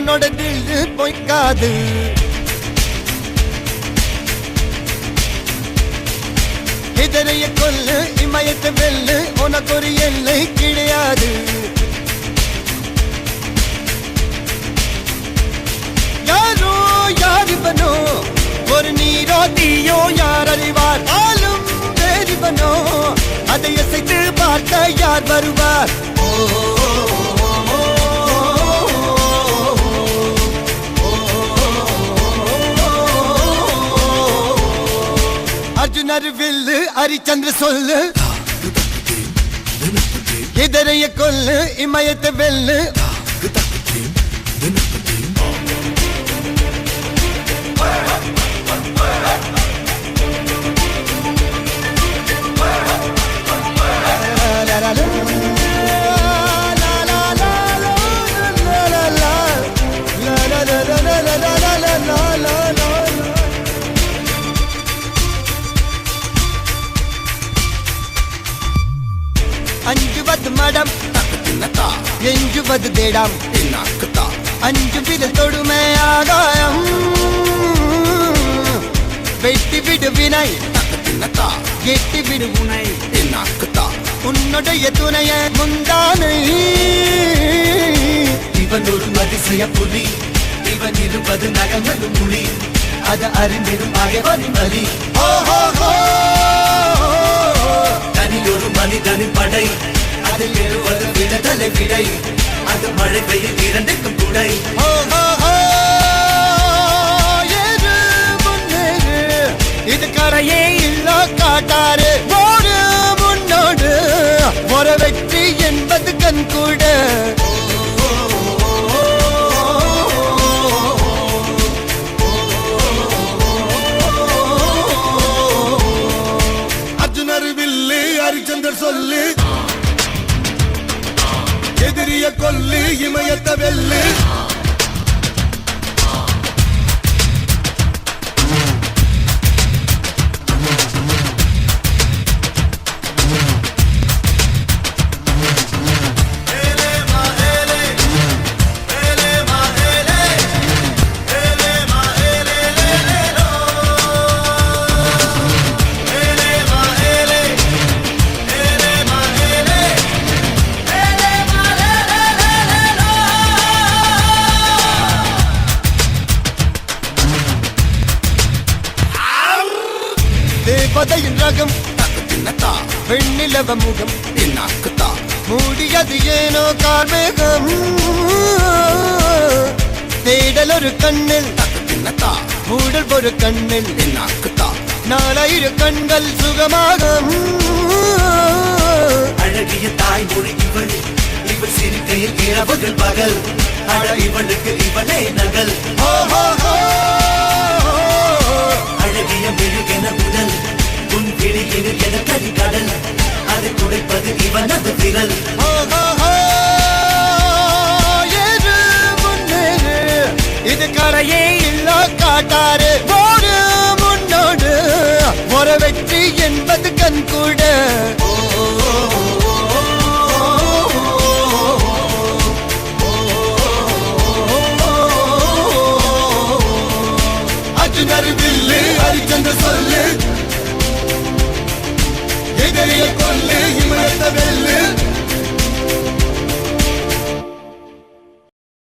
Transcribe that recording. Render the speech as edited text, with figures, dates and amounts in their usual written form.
அவனோட தில்லு பொய்க்காது. எதிரைய கொல்லு இமயத்தை வெல்லு, உனக்கு ஒரு எல்லை கிடையாது. யாரோ யாரிவனோ, ஒரு நீரோ தீயோ யார் அறிவார். ஆளும் வேறிவனோ, அதை அசைத்து பார்க்க யார் வருவார். அர்ஜுனர் வில்லு ஹரிச்சந்திர சொல்லு, எதிரைய கொல்லு இமயத்தை வெல்லு. அஞ்சுவது மடம் எஞ்சுவது தேடம், அஞ்சு விரல் தொடுமை ஆகாயம். வெட்டி விடு வினை எட்டி விடு உனை, உன்னுடைய துணைய முந்தானை. இவன் ஒரு அதிசய புலி, இவன் இருப்பது நகமது மொழி, அது அறிந்திடும் ஆயவனின் வலி. தனியொரு மனிதனின் படை, அதில் எழுவது விடுதலை விடை, அது மழை பெய்யும் இரண்டுக்கும் துணை. இது கரையே இல்ல காட்டாரு, ஒரு முன்னோடு ஒரு வெற்றி என்பது கண் கூட. அர்ஜுனர் வில்லு ஹரிச்சந்தர் சொல்லு, எதிரிய கொல்லு இமயத்தை வெல்லு. தேவதையின் ரகம் வெண்ணிலவ முகம், மூடியது ஏனோ கார்மேகம். தேடல் ஒரு கண்ணில் மூடல் ஒரு கண்ணில், நாலாயிரம் கண்கள் சுகமாக. அழகிய தாய்மொழி இவள், இவள் சிரிக்கையில் இரவுகள் பகல், அழ இவளுக்கு இவனே நகல். அழகிய மெழுகென உடல், உன் கிளியில் என கரிகடல், அதை துடைப்பது இவனது விரல். இது கரையே இல்ல காட்டாரு, ஒரு முன்னோடு ஒரு வெற்றி என்பது கண் கூட. அர்ஜுனர் வில்லு ஹரிச்சந்திர சொல்லு,